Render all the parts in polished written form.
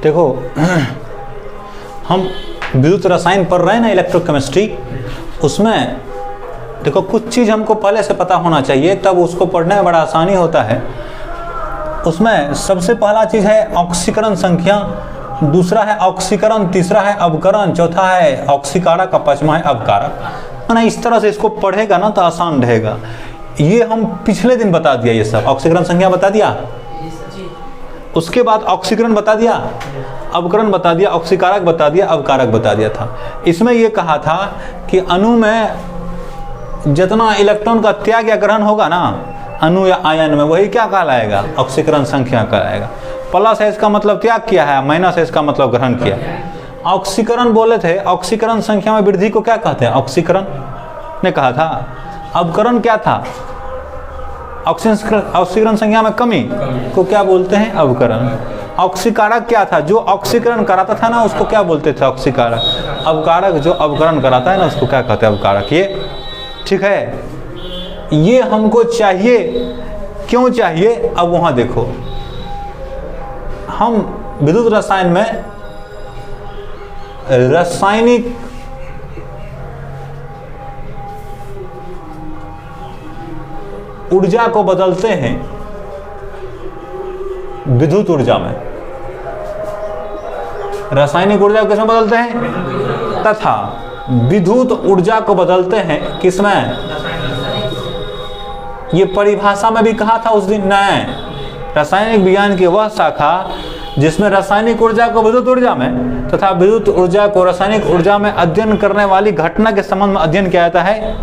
देखो हम विद्युत रसायन पढ़ रहे हैं ना, इलेक्ट्रोकेमिस्ट्री, उसमें देखो कुछ चीज़ हमको पहले से पता होना चाहिए, तब उसको पढ़ने में बड़ा आसानी होता है। उसमें सबसे पहला चीज़ है ऑक्सीकरण संख्या, दूसरा है ऑक्सीकरण, तीसरा है अवकरण, चौथा है ऑक्सीकारक, पांचवा है अवकारक। ना इस तरह से इसको पढ़ेगा ना तो आसान रहेगा। ये हम पिछले दिन बता दिया, ये सब ऑक्सीकरण संख्या बता दिया, उसके बाद ऑक्सीकरण बता दिया, अवकरण बता दिया, ऑक्सीकारक बता दिया, अवकारक बता दिया था। इसमें यह कहा था कि अणु में जितना इलेक्ट्रॉन का त्याग या ग्रहण होगा ना अणु या आयन में, वही क्या कहलाएगा? ऑक्सीकरण संख्या कहलाएगा। प्लस है इसका मतलब त्याग किया है, माइनस है इसका मतलब ग्रहण किया। ऑक्सीकरण बोले थे, ऑक्सीकरण संख्या में वृद्धि को क्या कहते हैं? ऑक्सीकरण ने कहा था। अवकरण क्या था? ऑक्सीकरण संख्या में कमी को क्या बोलते हैं? अवकरण। ऑक्सीकारक क्या था? जो ऑक्सीकरण कराता था ना उसको क्या बोलते थे? ऑक्सीकारक। अवकारक जो अवकरण कराता है ना उसको क्या कहते हैं? अवकारक। ये ठीक है, ये हमको चाहिए। क्यों चाहिए? अब वहां देखो, हम विद्युत रसायन में रासायनिक ऊर्जा को बदलते हैं विद्युत ऊर्जा में। रासायनिक ऊर्जा को किसमें बदलते हैं? तथा विद्युत ऊर्जा को बदलते हैं किसमें? ये परिभाषा में भी कहा था उस दिन। नहीं, रासायनिक विज्ञान की वह शाखा जिसमें रासायनिक ऊर्जा को विद्युत ऊर्जा में तथा विद्युत ऊर्जा को रासायनिक ऊर्जा में अध्ययन करने वाली घटना के संबंध में अध्ययन किया जाता है,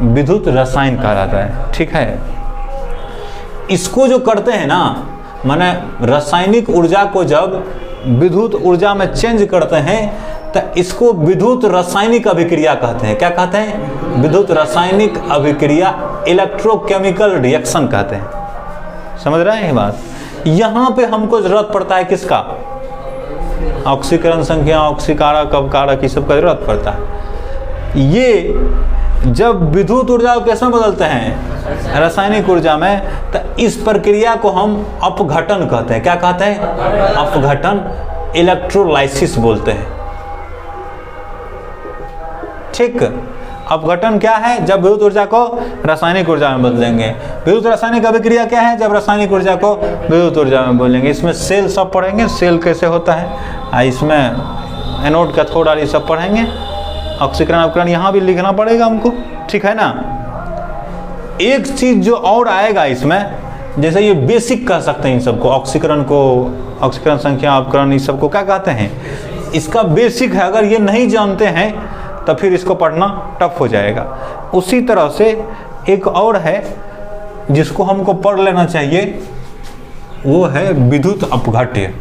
विद्युत रसायन कहलाता है। ठीक है, इसको जो करते हैं ना, माने रासायनिक ऊर्जा को जब विद्युत ऊर्जा में चेंज करते हैं तो इसको विद्युत रासायनिक अभिक्रिया कहते हैं। क्या कहते हैं? विद्युत रासायनिक अभिक्रिया, इलेक्ट्रोकेमिकल रिएक्शन कहते हैं। समझ रहे हैं ये बात? यहां पे हमको जरूरत पड़ता है किसका? ऑक्सीकरण संख्या, ऑक्सीकारक, अवकारक, ये सब का जरूरत पड़ता है। ये जब विद्युत ऊर्जा को किसमें बदलते हैं? रासायनिक ऊर्जा में, तो इस प्रक्रिया को हम अपघटन कहते हैं। क्या कहते हैं? अपघटन, इलेक्ट्रोलाइसिस बोलते हैं। ठीक, अपघटन क्या है? जब विद्युत ऊर्जा को रासायनिक ऊर्जा में बदलेंगे। विद्युत रासायनिक अभिक्रिया क्या है? जब रासायनिक ऊर्जा को विद्युत ऊर्जा में बदलेंगे। इसमें सेल सब पढ़ेंगे, सेल कैसे होता है, इसमें एनोड कैथोड आदि सब पढ़ेंगे। ऑक्सीकरण अवकरण यहाँ भी लिखना पड़ेगा हमको, ठीक है ना। एक चीज जो और आएगा इसमें, जैसे ये बेसिक कह सकते हैं इन सबको, ऑक्सीकरण को, ऑक्सीकरण संख्या, अवकरण, इस सबको क्या कहते हैं? इसका बेसिक है। अगर ये नहीं जानते हैं तो फिर इसको पढ़ना टफ हो जाएगा। उसी तरह से एक और है जिसको हमको पढ़ लेना चाहिए, वो है विद्युत अपघट्य।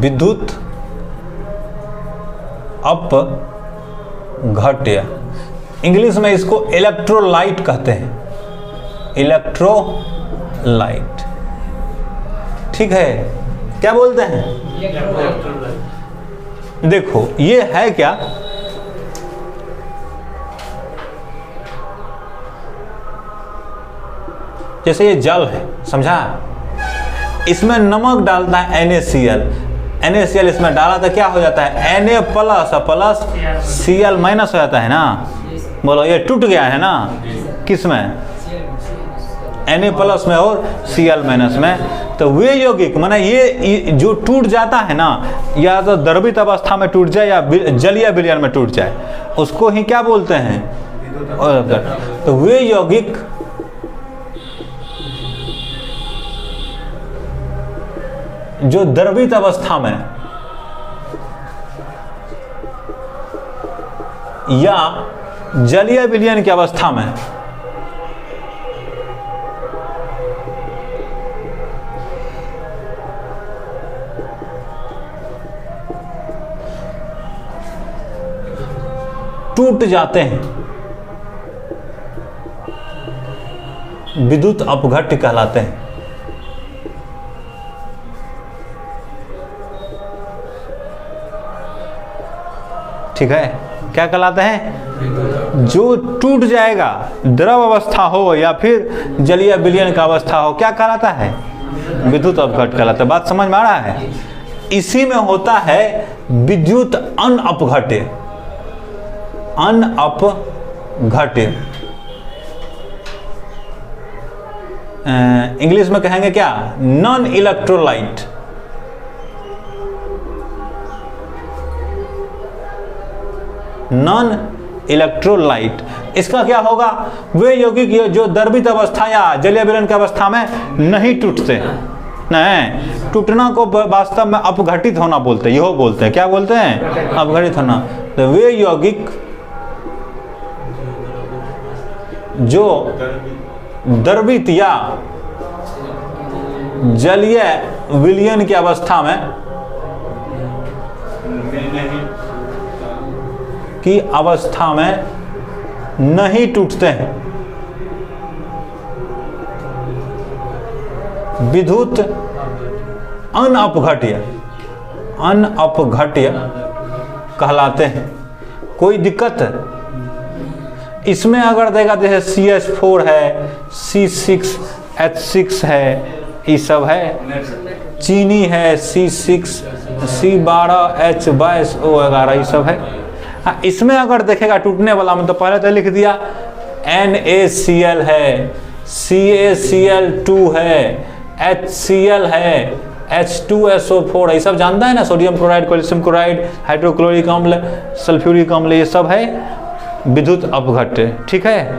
विद्युत अपघट्य, इंग्लिश में इसको इलेक्ट्रोलाइट कहते हैं। इलेक्ट्रोलाइट, ठीक है। क्या बोलते हैं? देखो ये है क्या, जैसे ये जल है, समझा? इसमें नमक डालता है NaCl, NaCl इसमें डाला तो क्या हो जाता है? Na प्लस Cl माइनस हो जाता है ना। बोलो ये टूट गया है ना, किस में? Na प्लस में और Cl माइनस में। तो वे यौगिक माने ये जो टूट जाता है ना, या तो द्रवित अवस्था में टूट जाए या जलीय विलयन में टूट जाए, उसको ही क्या बोलते हैं? तो वे यौगिक जो द्रवित अवस्था में या जलीय विलयन की अवस्था में टूट जाते हैं, विद्युत अपघट्य कहलाते हैं। ठीक है, क्या कहलाते हैं? जो टूट जाएगा, द्रव अवस्था हो या फिर जलीय विलयन का अवस्था हो, क्या कहलाता है? विद्युत अपघट्य कहलाता है। बात समझ में आ रहा है? इसी में होता है विद्युत अनअपघट्य। अनअपघट्य इंग्लिश में कहेंगे क्या? Non electrolyte. Non electrolyte. इसका क्या होगा? वे यौगिक जो द्रवित अवस्था या जलीय विलयन की अवस्था में नहीं टूटते। नहीं, टूटना को वास्तव में अपघटित होना बोलते हैं। यहो बोलते हैं, क्या बोलते हैं? अपघटित होना। तो वे यौगिक जो द्रवित या जलीय विलयन की अवस्था में नहीं टूटते हैं, विद्युत अनअपघट्य कहलाते हैं। कोई दिक्कत इसमें अगर देगा, जैसे CH4 है, C6H6 है, ये सब है, चीनी है, C6 C12H22O11, ये सब है। हाँ, इसमें अगर देखेगा टूटने वाला में, तो पहले तो लिख दिया NaCl है, CaCl2 है, HCl है, H2SO4 है, ये सब जानता है ना? Sodium chloride, calcium chloride, hydrochloric अम्ल, सल्फ्यूरिक अम्ल, ये सब है विद्युत अपघट्य। ठीक है?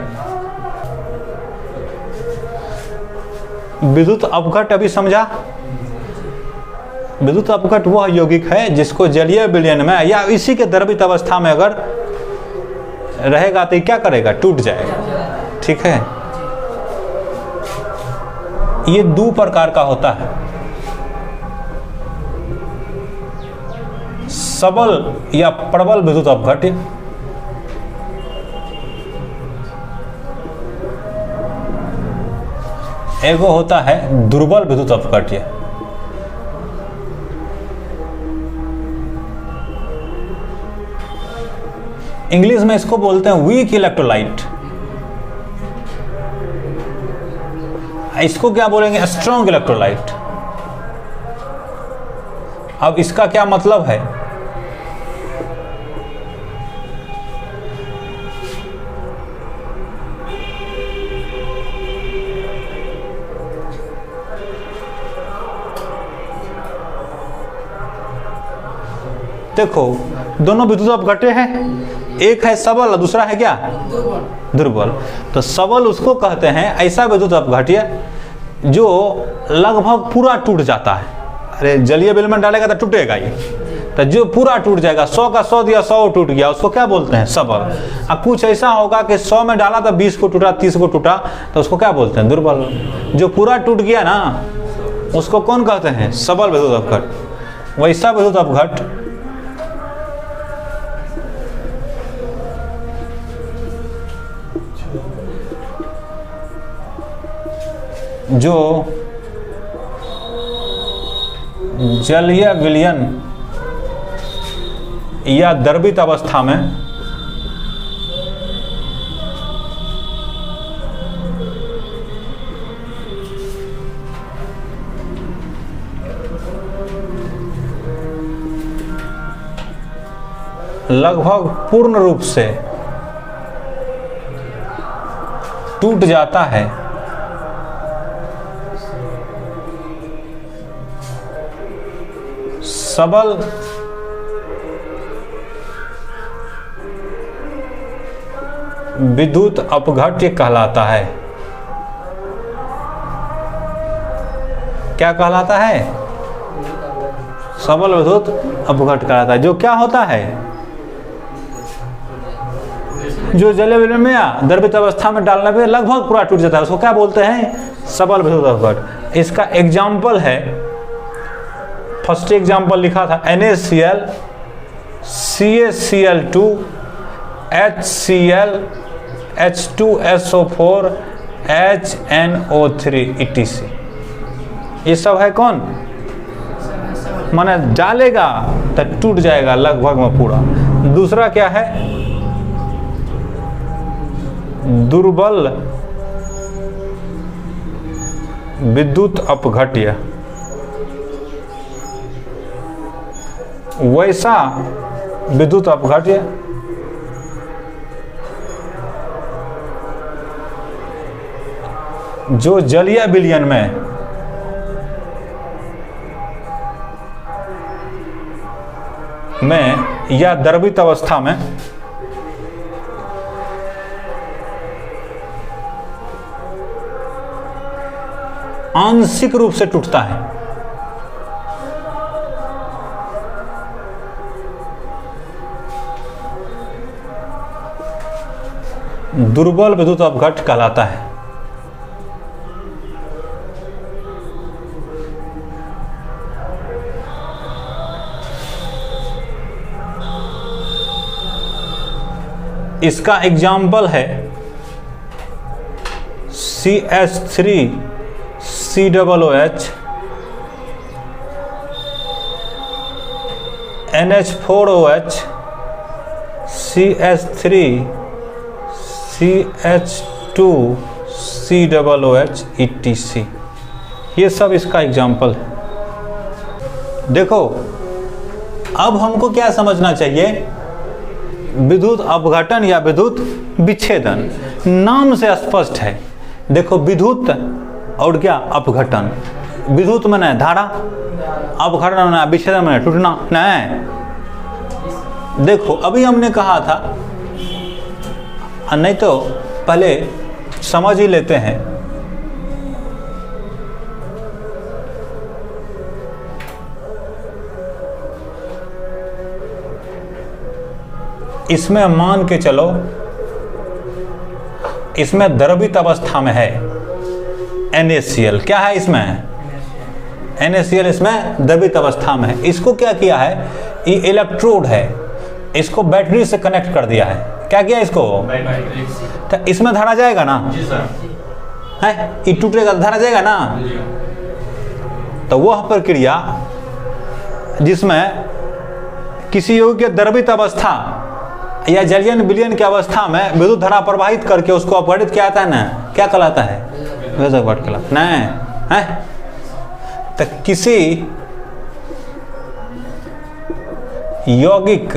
विद्युत अपघट्य अभी समझा? विद्युत अपघट्य वह यौगिक है जिसको जलीय विलयन में या इसी के द्रवित अवस्था में अगर रहेगा तो क्या करेगा? टूट जाएगा। ठीक है? ये दो प्रकार का होता है, सबल या प्रबल विद्युत अपघट्य। एगो होता है दुर्बल विद्युत अपघट्य। इंग्लिश में इसको बोलते हैं वीक इलेक्ट्रोलाइट। इसको क्या बोलेंगे? Strong electrolyte. अब इसका क्या मतलब है? देखो, दोनों विद्युत अपघट्य है, एक है सबल और दूसरा है क्या? दुर्बल। तो सबल उसको कहते हैं ऐसा विद्युत अपघट्य जो लगभग पूरा टूट जाता है। अरे जलीय विलयन में डालेगा तो टूटेगा ये, तो जो पूरा टूट जाएगा, 100 का 100 दिया, 100 टूट गया, उसको क्या बोलते हैं? सबल। अब कुछ ऐसा होगा कि 100 में डाला तो 20 को टूटा, 30 को टूटा, तो उसको क्या बोलते हैं? दुर्बल। जो पूरा टूट गया ना, उसको कौन कहते हैं? सबल विद्युत अपघट्य। वैसा विद्युत अपघट्य जो जलीय विलयन या द्रवित अवस्था में लगभग पूर्ण रूप से टूट जाता है, सबल विद्युत अपघट्य कहलाता है। क्या कहलाता है? सबल विद्युत अपघट्य कहलाता है। जो क्या होता है? जो जलीय विलयन में या द्रवित अवस्था में डालने पे लगभग पूरा टूट जाता है, उसको क्या बोलते हैं? सबल विद्युत अपघट्य। इसका एग्जाम्पल है, फर्स्ट एग्जाम्पल लिखा था NaCl, CaCl2, HCl, H2SO4, HNO3 etc. ये सब है कौन? माने डालेगा तो टूट जाएगा लगभग में पूरा। दूसरा क्या है? दुर्बल विद्युत अपघट्य वैसा विद्युत अपघट्य जो जलीय विलयन में या द्रवित अवस्था में आंशिक रूप से टूटता है। दुर्बल विद्युत अपघट्य कहलाता है। इसका एग्जाम्पल है CH3COOH, NH4OH, CH3CH2COOH etc। ये सब इसका एग्जाम्पल है। देखो अब हमको क्या समझना चाहिए, विद्युत अपघटन या विद्युत विच्छेदन नाम से स्पष्ट है। देखो विद्युत और क्या अपघटन, विद्युत माने धारा, अपघटन माने विच्छेदन माने टूटना। नहीं, देखो अभी हमने कहा था, नहीं तो पहले समझ ही लेते हैं। इसमें मान के चलो, इसमें द्रवित अवस्था में है NaCl। क्या है इसमें? NaCl इसमें द्रवित अवस्था में है। इसको क्या किया है, ये इलेक्ट्रोड है, इसको बैटरी से कनेक्ट कर दिया है। क्या किया इसको? तो इसमें धारा जाएगा ना? है, ये टूटेगा तो धारा जाएगा ना? तो वह प्रक्रिया जिसमें किसी यौगिक की द्रवित अवस्था या जलीय विलयन की अवस्था में विद्युत धारा प्रवाहित करके उसको अपघटित किया जाता है ना, क्या कहलाता है? विद्युत अपघट्य कहलाता नहीं है। तो किसी यौगिक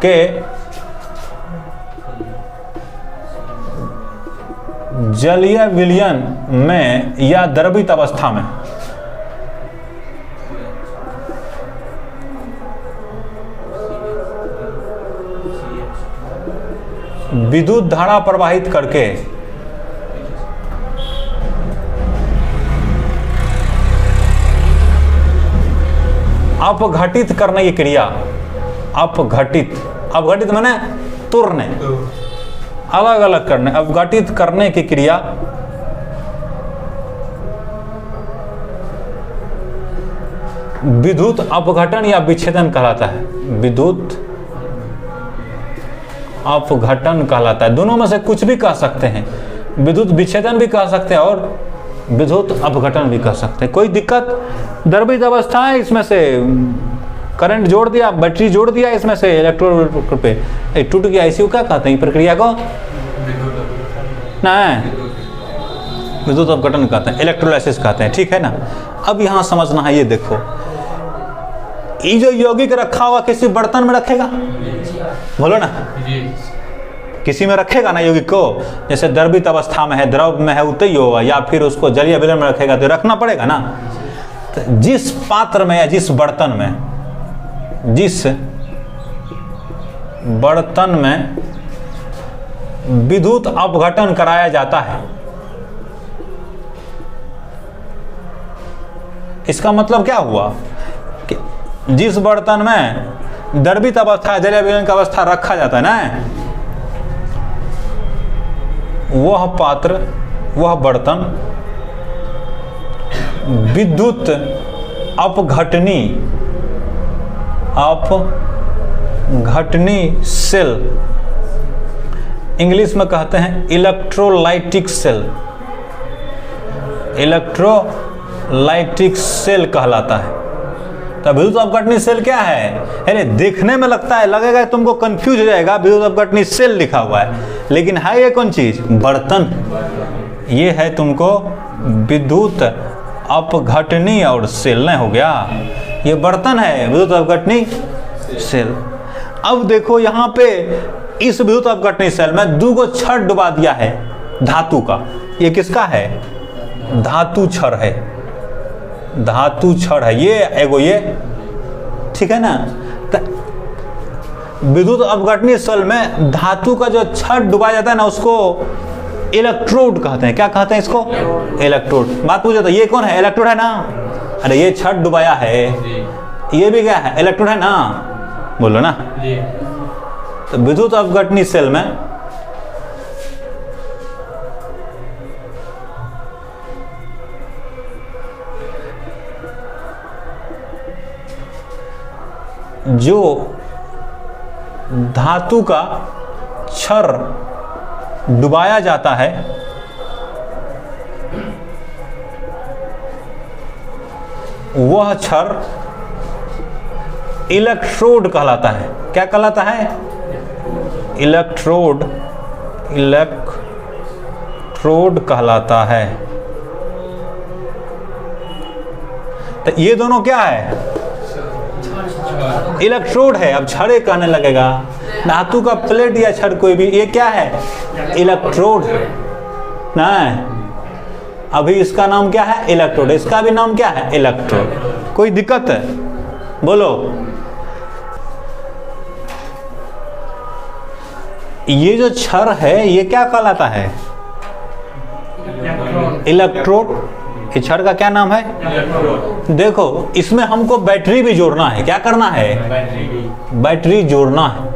के जलीय विलयन में या द्रवित अवस्था में विद्युत धारा प्रवाहित करके अपघटित करने की क्रिया, अपघटित माने तोड़ने, अलग अलग करने, अपघटित करने की क्रिया विद्युत अपघटन या विच्छेदन कहलाता है। विद्युत अपघटन कहलाता है। दोनों में से कुछ भी कह सकते हैं, विद्युत विच्छेदन भी कह सकते हैं और विद्युत अपघटन भी कह सकते हैं। कोई दिक्कत? द्रवित अवस्था है, इसमें से करंट जोड़ दिया, बैटरी जोड़ दिया, इसमें से इलेक्ट्रोड पे टूट गया, इसी को क्या कहते हैं प्रक्रिया को? नहीं, विद्युत अपघटन कहते हैं, इलेक्ट्रोलाइसिस कहते हैं। ठीक है ना? अब यहाँ समझना है, ये देखो ये जो यौगिक रखा हुआ किसी बर्तन में रखेगा, बोलो ना, किसी में रखेगा ना यौगिक को, जैसे द्रवित अवस्था में है, द्रव में है उतई होगा, या फिर उसको जलीय विलयन में रखेगा तो रखना पड़ेगा ना। तो जिस पात्र में या जिस बर्तन में विद्युत अपघटन कराया जाता है, इसका मतलब क्या हुआ कि जिस बर्तन में द्रवित अवस्था, जलीय विलयन की अवस्था रखा जाता है ना, वह पात्र, वह बर्तन विद्युत अपघटनी सेल, इंग्लिश में कहते हैं इलेक्ट्रोलाइटिक सेल, इलेक्ट्रोलाइटिक सेल कहलाता है। तो विद्युत अपघटनी सेल क्या है? अरे देखने में लगेगा तुमको कंफ्यूज हो जाएगा, विद्युत अपघटनी सेल लिखा हुआ है, लेकिन है ये कौन चीज? बर्तन। ये है तुमको विद्युत अपघटनी और सेल नहीं हो गया, ये बर्तन है विद्युत अपघटनी सेल। अब देखो यहाँ पे इस विद्युत अपघटनी सेल में 2 गो छड़ डुबा दिया है धातु का। ये किसका है? धातु छड़ है, धातु छड़ है ये एगो, ये ठीक है ना। विद्युत अपघटनी सेल में धातु का जो छड़ डुबाया जाता है ना, उसको इलेक्ट्रोड कहते हैं। क्या कहते हैं इसको? इलेक्ट्रोड। बात पूछो तो ये कौन है? इलेक्ट्रोड है ना। अरे ये छड़ डुबाया है, ये भी क्या है? इलेक्ट्रोड है ना, बोलो ना। तो विद्युत अपघटनी सेल में जो धातु का छड़ डुबाया जाता है, वह छड़ इलेक्ट्रोड कहलाता है। क्या कहलाता है? इलेक्ट्रोड, इलेक्ट्रोड कहलाता है। तो ये दोनों क्या है? इलेक्ट्रोड है। अब छड़े कहने लगेगा, धातु का प्लेट या छड़ कोई भी, ये क्या है? इलेक्ट्रोड ना। अभी इसका नाम क्या है? इलेक्ट्रोड। इसका भी नाम क्या है? इलेक्ट्रोड। कोई दिक्कत है? बोलो। ये जो छड़ है ये क्या कहलाता है? इलेक्ट्रोड। ये छड़ का क्या नाम है? देखो इसमें हमको बैटरी भी जोड़ना है। क्या करना है? बैटरी जोड़ना है।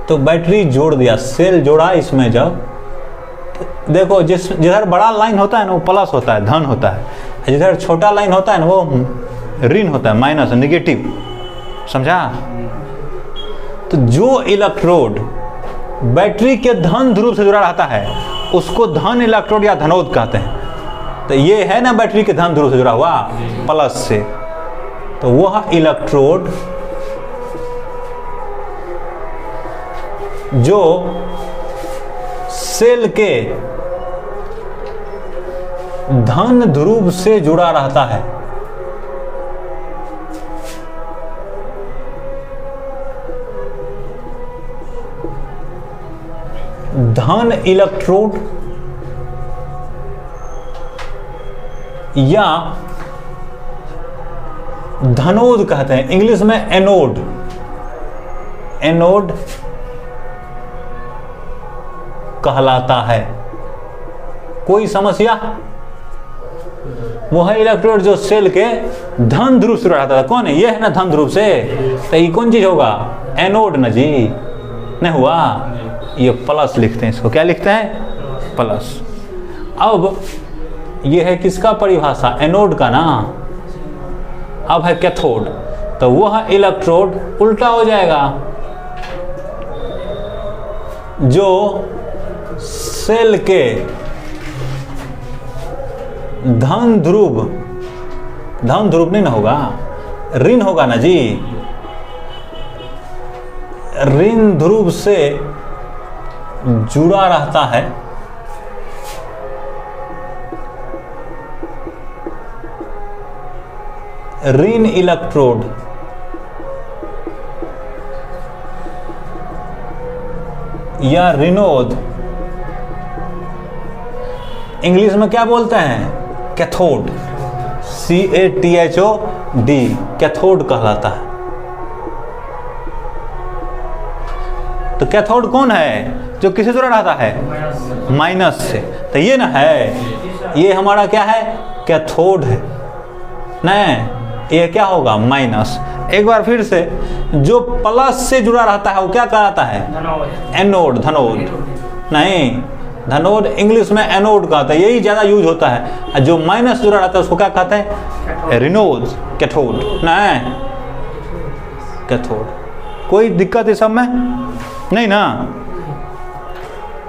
तो बैटरी जोड़ दिया, सेल जोड़ा इसमें। जब देखो जिधर बड़ा लाइन होता है ना वो प्लस होता है, धन होता है, जिधर छोटा लाइन होता है ना वो ऋण होता है, माइनस, नेगेटिव। समझा? तो जो इलेक्ट्रोड बैटरी के धन ध्रुव से जुड़ा रहता है उसको धन इलेक्ट्रोड या धनोद कहते हैं। तो ये है ना बैटरी के धन ध्रुव से जुड़ा हुआ प्लस से, तो वह इलेक्ट्रोड जो सेल के धन ध्रुव से जुड़ा रहता है, धन इलेक्ट्रोड या धनोद कहते हैं, इंग्लिश में एनोड। एनोड कहलाता है। कोई समस्या? वो है इलेक्ट्रोड जो सेल के धन ध्रुव से रहता था। कौन है? ये है ना धन ध्रुव से। तो ये कौन चीज होगा? एनोड ना जी। नहीं हुआ? ये प्लस लिखते हैं इसको। क्या लिखते हैं? प्लस। अब ये है किसका परिभाषा? एनोड का ना। अब है कैथोड। तो वह इलेक्ट्रोड उल्टा हो जाएगा जो सेल के धन ध्रुव नहीं ना होगा, ऋण होगा ना जी। ऋण ध्रुव से जुड़ा रहता है, ऋण इलेक्ट्रोड या ऋणोद। इंग्लिश में क्या बोलते हैं? कैथोड। CATHOD, कैथोड कहलाता है। तो कैथोड कौन है? जो किससे जुड़ा रहता है? माइनस से। तो ये ना है, ये हमारा क्या है? कैथोड है। नहीं, ये क्या होगा? माइनस। एक बार फिर से, जो प्लस से जुड़ा रहता है वो क्या कहलाता है? एनोड, धनोद। नहीं, धनोद इंग्लिश में एनोड कहता है, यही ज्यादा यूज होता है। जो माइनस जुड़ा रहता है उसको क्या कहते हैं? ऋणोद, कैथोड। नहीं, कैथोड। कोई दिक्कत इस सब में नहीं ना?